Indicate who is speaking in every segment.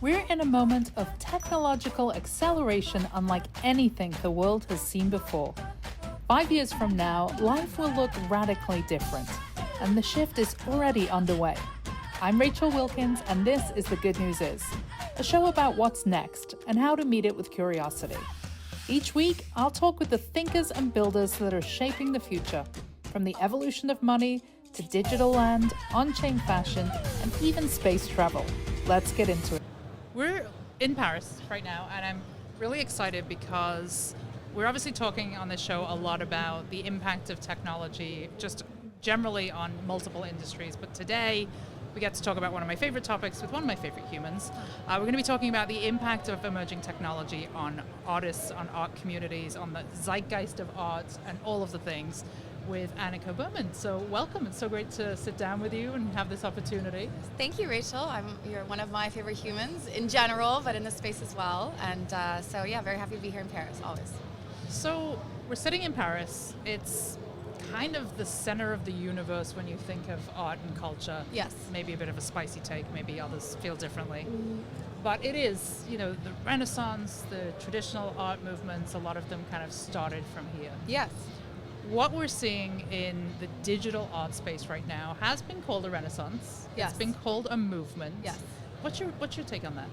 Speaker 1: We're in a moment of technological acceleration unlike anything the world has seen before. 5 years from now, life will look radically different, and the shift is already underway. I'm Rachel Wilkins, and this is The Good News Is, a show about what's next and how to meet it with curiosity. Each week, I'll talk with the thinkers and builders that are shaping the future, from the evolution of money to digital land, on-chain fashion, and even space travel. Let's get into it. We're in Paris right now, and I'm really excited because we're obviously talking on this show a lot about the impact of technology, just generally on multiple industries. But today, we get to talk about one of my favorite topics with one of my favorite humans. We're going to be talking about the impact of emerging technology on artists, on art communities, on the zeitgeist of art, and all of the things with Aniko Berman. So welcome. It's so great to sit down with you and have this opportunity.
Speaker 2: Thank you, Rachel. You're one of my favorite humans in general, but in this space as well. And very happy to be here in Paris, always.
Speaker 1: So we're sitting in Paris. It's kind of the center of the universe when you think of art and culture.
Speaker 2: Yes.
Speaker 1: Maybe a bit of a spicy take, maybe others feel differently. But it is, the Renaissance, the traditional art movements, a lot of them kind of started from here.
Speaker 2: Yes.
Speaker 1: What we're seeing in the digital art space right now has been called a renaissance.
Speaker 2: Yes.
Speaker 1: It's been called a movement.
Speaker 2: Yes.
Speaker 1: What's your take on that?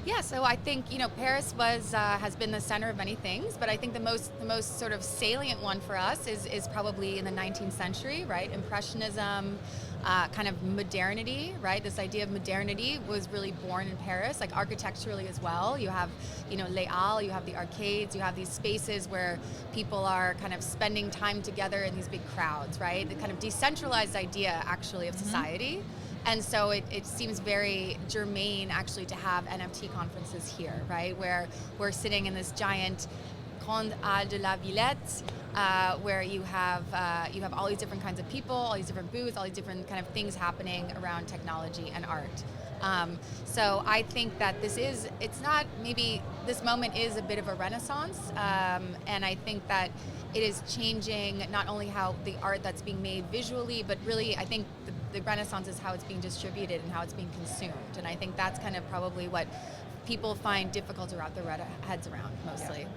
Speaker 2: Yeah, so I think Paris has been the center of many things, but I think the most sort of salient one for us is probably in the 19th century, right? Impressionism, kind of modernity, right? This idea of modernity was really born in Paris, like architecturally as well. You have, Les Halles, you have the arcades, you have these spaces where people are kind of spending time together in these big crowds, right? The kind of decentralized idea actually of society. And so it seems very germane actually to have NFT conferences here, right? Where we're sitting in this giant Grande Halle de la Villette, where you have all these different kinds of people, all these different booths, all these different kind of things happening around technology and art. So I think that this moment is a bit of a renaissance, and I think that it is changing not only how the art that's being made visually, but really I think the renaissance is how it's being distributed and how it's being consumed. And I think that's kind of probably what people find difficult to wrap their heads around mostly.
Speaker 1: Yeah.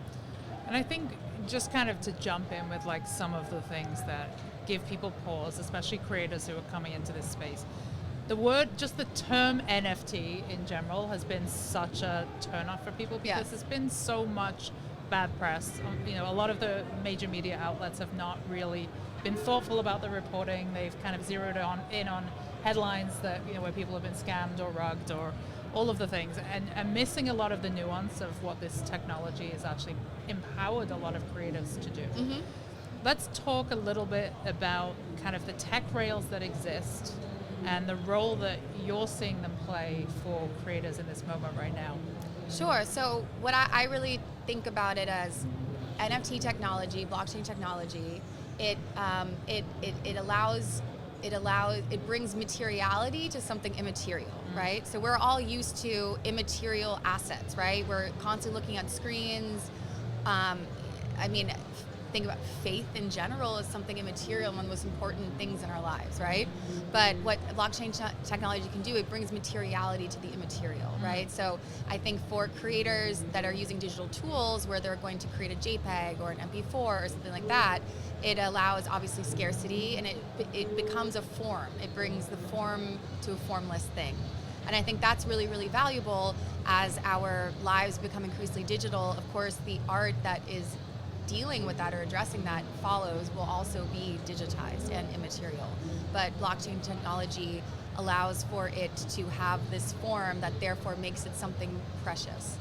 Speaker 1: And I think just kind of to jump in with like some of the things that give people pause, especially creators who are coming into this space. The term NFT in general has been such a turnoff for people because there's been so much bad press. A lot of the major media outlets have not really been thoughtful about the reporting. They've kind of zeroed in on headlines that, where people have been scammed or rugged or all of the things, and missing a lot of the nuance of what this technology has actually empowered a lot of creatives to do. Mm-hmm. Let's talk a little bit about kind of the tech rails that exist and the role that you're seeing them play for creators in this moment right now.
Speaker 2: Sure. So what I really think about it as NFT technology, blockchain technology, it brings materiality to something immaterial, right? So we're all used to immaterial assets, right? We're constantly looking at screens. Think about faith in general as something immaterial, one of the most important things in our lives, right? But what blockchain technology can do, it brings materiality to the immaterial, right? So I think for creators that are using digital tools where they're going to create a JPEG or an MP4 or something like that, it allows obviously scarcity, and it becomes a form. It brings the form to a formless thing. And I think that's really, really valuable as our lives become increasingly digital. Of course, the art that is dealing with that or addressing that will also be digitized and immaterial. But blockchain technology allows for it to have this form that therefore makes it something precious.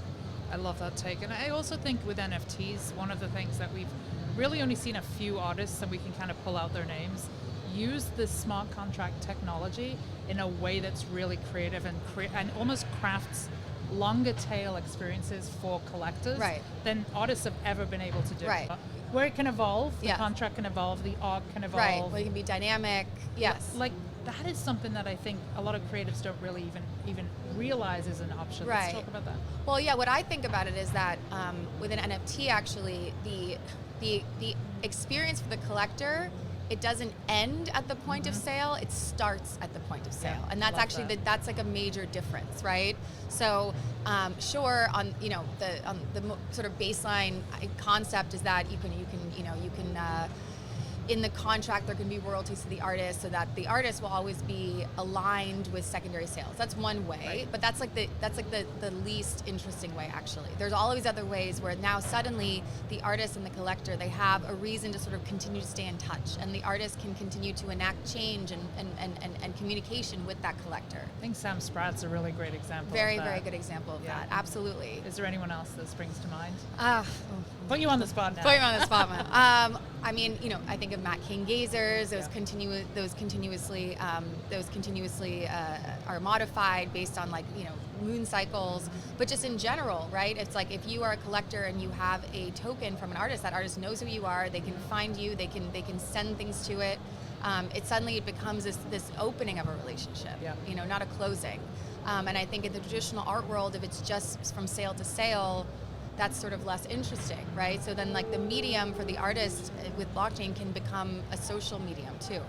Speaker 1: I love that take. And I also think with NFTs, one of the things that we've really only seen a few artists, and we can kind of pull out their names, use this smart contract technology in a way that's really creative and almost crafts longer tail experiences for collectors than artists have ever been able to do.
Speaker 2: Right.
Speaker 1: Where it can evolve, the contract can evolve, the art can evolve.
Speaker 2: Right, well, it can be dynamic, yes.
Speaker 1: Like, that is something that I think a lot of creatives don't really even realize is an option.
Speaker 2: Right.
Speaker 1: Let's talk about that.
Speaker 2: Well, yeah, what I think about it is that with an NFT, actually, the experience for the collector, it doesn't end at the point of sale, it starts at the point of sale. And that's actually, that's like a major difference, right? So sure, on sort of baseline concept is that you can in the contract there can be royalties to the artist, so that the artist will always be aligned with secondary sales. That's one way,
Speaker 1: Right.
Speaker 2: but that's like the least interesting way, actually. There's all of these other ways where now suddenly the artist and the collector, they have a reason to sort of continue to stay in touch, and the artist can continue to enact change and communication with that collector.
Speaker 1: I think Sam Spratt's a really great example
Speaker 2: Very,
Speaker 1: of that.
Speaker 2: very good example of
Speaker 1: Yeah.
Speaker 2: that. Absolutely.
Speaker 1: Is there anyone else that springs to mind?
Speaker 2: Ah,
Speaker 1: Put you on the spot now.
Speaker 2: Put you on the spot, man. I mean, I think of Matt King Gazers. Those
Speaker 1: Yeah.
Speaker 2: continuously are modified based on moon cycles. But just in general, right? It's like if you are a collector and you have a token from an artist, that artist knows who you are. They can find you. They can send things to it. It becomes this opening of a relationship.
Speaker 1: Yeah.
Speaker 2: Not a closing. And I think in the traditional art world, if it's just from sale to sale, that's sort of less interesting, right? So then the medium for the artist with blockchain can become a social medium too.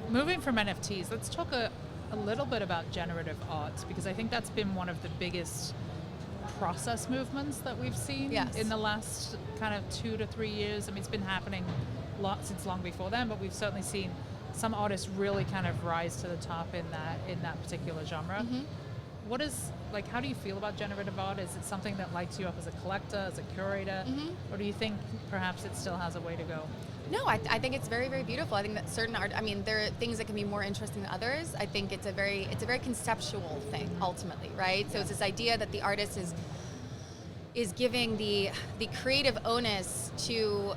Speaker 1: Moving from NFTs, let's talk a little bit about generative art, because I think that's been one of the biggest process movements that we've seen in the last kind of 2 to 3 years. I mean, it's been happening since long before then, but we've certainly seen some artists really kind of rise to the top in that particular genre.
Speaker 2: Mm-hmm.
Speaker 1: How do you feel about generative art? Is it something that lights you up as a collector, as a curator, or do you think perhaps it still has a way to go?
Speaker 2: No, I think it's very, very beautiful. I think that certain art, there are things that can be more interesting than others. I think it's a very conceptual thing ultimately, right? So it's this idea that the artist is giving the creative onus to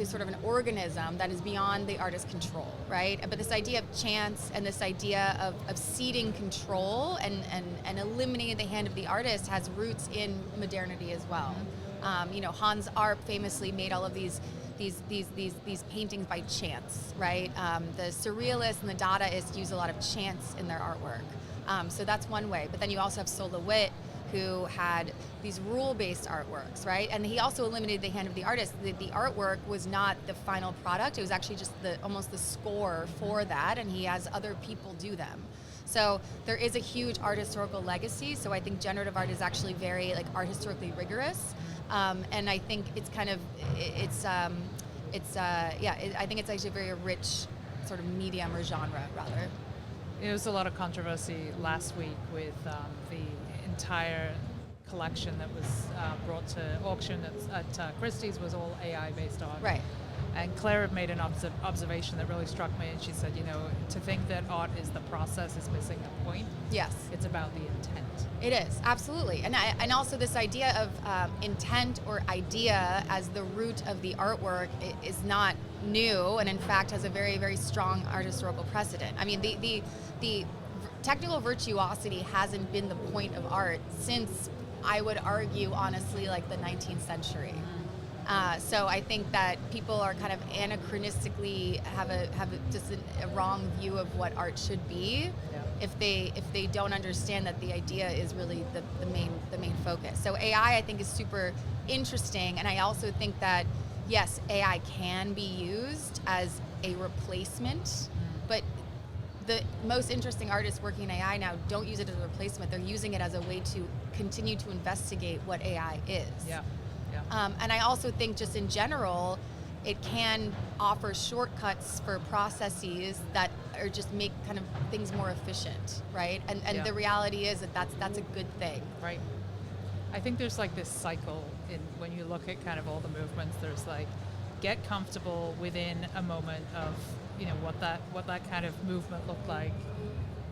Speaker 2: sort of an organism that is beyond the artist's control, right? But this idea of chance and this idea of ceding control and eliminating the hand of the artist has roots in modernity as well. Hans Arp famously made all of these paintings by chance, right? The surrealists and the Dadaists use a lot of chance in their artwork. So that's one way. But then you also have Sol LeWitt, who had these rule-based artworks, right? And he also eliminated the hand of the artist. The artwork was not the final product. It was actually just almost the score for that, and he has other people do them. So there is a huge art historical legacy. So I think generative art is actually very art historically rigorous. And I think it's kind of, I think it's actually a very rich sort of medium or genre, rather.
Speaker 1: There was a lot of controversy last week with the entire collection that was brought to auction at Christie's was all AI-based art.
Speaker 2: Right.
Speaker 1: And Claire had made an observation that really struck me, and she said, to think that art is the process is missing the point.
Speaker 2: Yes.
Speaker 1: It's about the intent.
Speaker 2: It is, absolutely. And also this idea of intent or idea as the root of the artwork is not new, and in fact has a very, very strong art historical precedent. I mean, the technical virtuosity hasn't been the point of art since, I would argue, honestly, the 19th century. So I think that people are kind of anachronistically have just a wrong view of what art should be, if they don't understand that the idea is really the main focus. So AI, I think, is super interesting, and I also think that yes, AI can be used as a replacement, but the most interesting artists working in AI now don't use it as a replacement. They're using it as a way to continue to investigate what AI is.
Speaker 1: Yeah.
Speaker 2: And I also think just in general, it can offer shortcuts for processes that are just make kind of things more efficient, right? And the reality is that that's a good thing.
Speaker 1: Right. I think there's this cycle when you look at kind of all the movements, there's get comfortable within a moment of what that kind of movement looked like.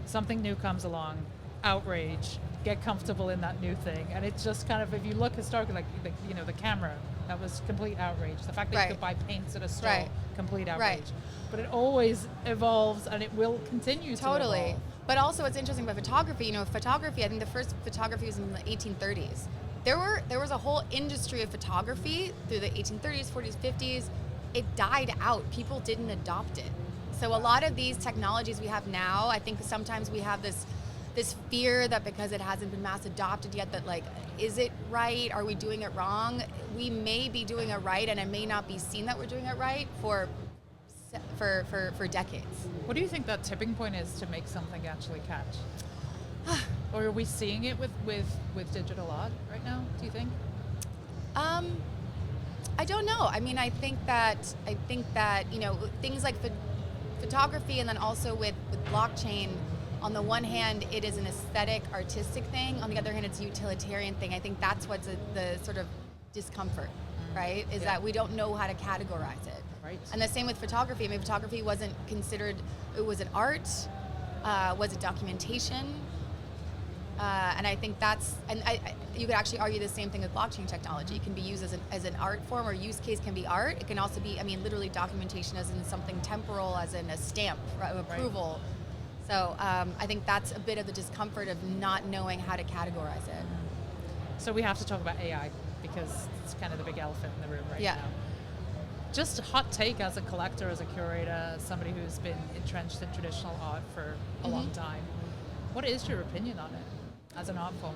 Speaker 1: Something new comes along, outrage, get comfortable in that new thing, and it's just kind of, if you look historically, the camera, that was complete outrage. The fact that you could buy paints at a store, complete outrage. But it always evolves, and it will continue to evolve.
Speaker 2: But also, what's interesting about photography, I think the first photography was in the 1830s. There was a whole industry of photography through the 1830s, 40s, 50s. It died out. People didn't adopt it. So a lot of these technologies we have now, I think sometimes we have this fear that because it hasn't been mass adopted yet, that is it right? Are we doing it wrong? We may be doing it right, and it may not be seen that we're doing it right for decades.
Speaker 1: What do you think that tipping point is to make something actually catch? Or are we seeing it with digital art right now, do you think?
Speaker 2: I don't know. I mean, I think that things like photography, and then also with blockchain, on the one hand, it is an aesthetic, artistic thing. On the other hand, it's a utilitarian thing. I think that's what's the sort of discomfort, right? Is that we don't know how to categorize it.
Speaker 1: Right.
Speaker 2: And the same with photography. I mean, photography wasn't considered, it was an art, was it documentation? And I think that's, and you could actually argue the same thing with blockchain technology. It can be used as an art form, or use case can be art. It can also be, I mean, literally documentation as in something temporal, as in a stamp of approval. Right. So I think that's a bit of the discomfort of not knowing how to categorize it.
Speaker 1: So we have to talk about AI, because it's kind of the big elephant in the room right now. Just a hot take as a collector, as a curator, somebody who's been entrenched in traditional art for a long time. What is your opinion on it as an art form?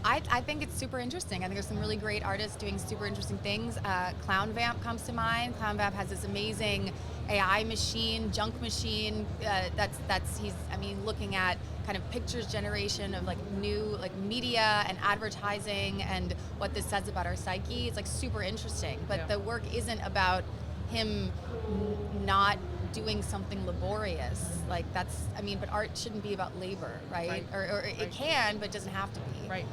Speaker 2: I think it's super interesting. I think there's some really great artists doing super interesting things. Clown Vamp comes to mind. Clown Vamp has this amazing AI machine, junk machine. He's looking at kind of pictures generation of like new like media and advertising and what this says about our psyche. It's like super interesting. But the work isn't about him not doing something laborious. Like that's, but art shouldn't be about labor, right? Or it can, but it doesn't have to be.
Speaker 1: Right.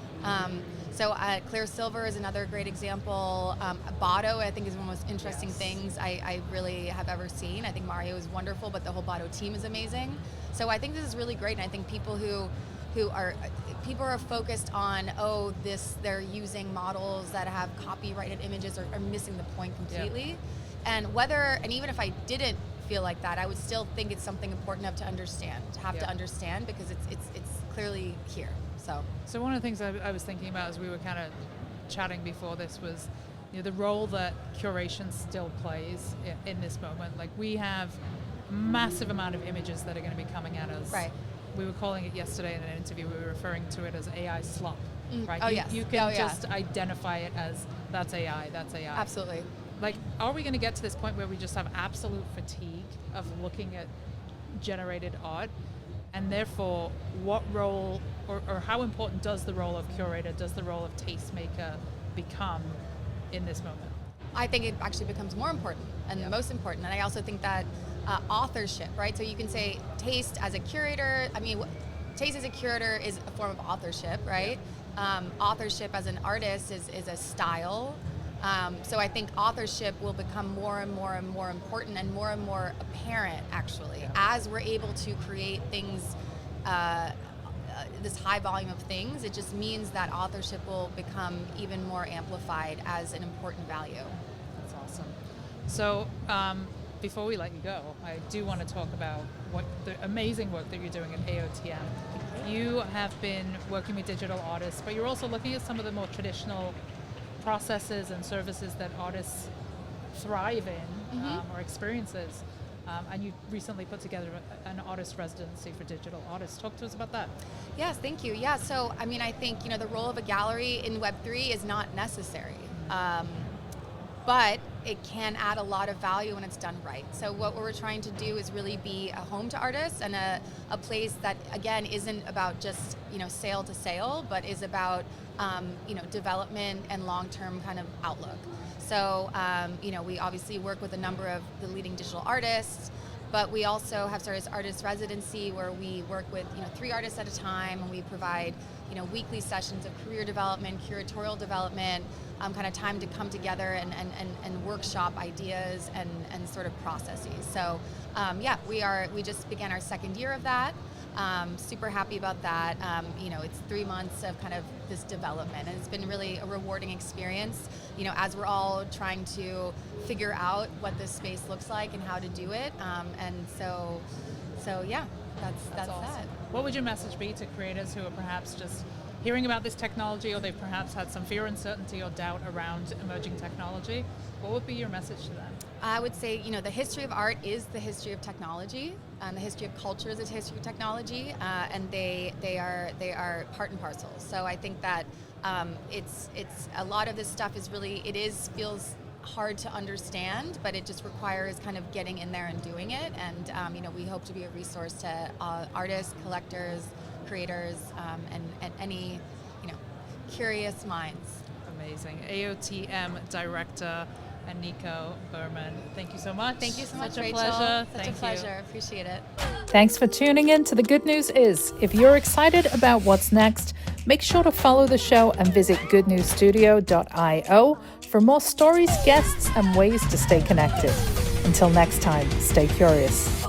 Speaker 2: So Claire Silver is another great example. Botto, I think, is one of the most interesting things I really have ever seen. I think Mario is wonderful, but the whole Botto team is amazing. So I think this is really great, and I think people who are focused on, they're using models that have copyrighted images are missing the point completely. Yeah. And even if I didn't feel like that, I would still think it's something important enough to understand, to understand, because it's clearly here. So
Speaker 1: one of the things I was thinking about as we were kind of chatting before this was, the role that curation still plays in this moment. Like, we have a massive amount of images that are going to be coming at us.
Speaker 2: Right.
Speaker 1: We were calling it yesterday in an interview, we were referring to it as AI slop, right?
Speaker 2: Oh, yes.
Speaker 1: You can just identify it as, that's AI, that's AI.
Speaker 2: Absolutely.
Speaker 1: Like, are we going to get to this point where we just have absolute fatigue of looking at generated art? And therefore, what role, or how important does the role of curator, does the role of tastemaker become in this moment?
Speaker 2: I think it actually becomes more important and most important. And I also think that authorship, right? So you can say taste as a curator, taste as a curator is a form of authorship, right? Yeah. Authorship as an artist is a style. So I think authorship will become more and more and more important and more apparent, actually, as we're able to create things, this high volume of things. It just means that authorship will become even more amplified as an important value.
Speaker 1: That's awesome. So before we let you go, I do want to talk about what the amazing work that you're doing at AOTM. You have been working with digital artists, but you're also looking at some of the more traditional processes and services that artists thrive in or experiences. And you recently put together an artist residency for digital artists. Talk to us about that.
Speaker 2: Yes, thank you. Yeah, so I think the role of a gallery in Web3 is not necessary, but it can add a lot of value when it's done right. So what we're trying to do is really be a home to artists and a place that, again, isn't about just sale to sale, but is about development and long-term kind of outlook. So we obviously work with a number of the leading digital artists, but we also have started this artist residency where we work with 3 artists at a time, and we provide weekly sessions of career development, curatorial development, kind of time to come together and workshop ideas and sort of processes. So we just began our 2nd year of that. Super happy about that. It's 3 months of kind of this development, and it's been really a rewarding experience, as we're all trying to figure out what this space looks like and how to do it. That's
Speaker 1: awesome.
Speaker 2: that.
Speaker 1: What would your message be to creators who are perhaps just hearing about this technology, or they've perhaps had some fear, uncertainty, or doubt around emerging technology? What would be your message to them?
Speaker 2: I would say, the history of art is the history of technology, and the history of culture is the history of technology, and they are part and parcel. So I think that it's a lot of this stuff is really, feels hard to understand, but it just requires kind of getting in there and doing it. And we hope to be a resource to artists, collectors, creators and any, curious minds.
Speaker 1: Amazing. AOTM Director Aniko Berman. Thank you so much.
Speaker 2: Thank you so much,
Speaker 1: Such a
Speaker 2: Rachel.
Speaker 1: pleasure.
Speaker 2: Such a pleasure. Appreciate it.
Speaker 1: Thanks for tuning in to The Good News Is. If you're excited about what's next, make sure to follow the show and visit goodnewsstudio.io for more stories, guests, and ways to stay connected. Until next time, stay curious.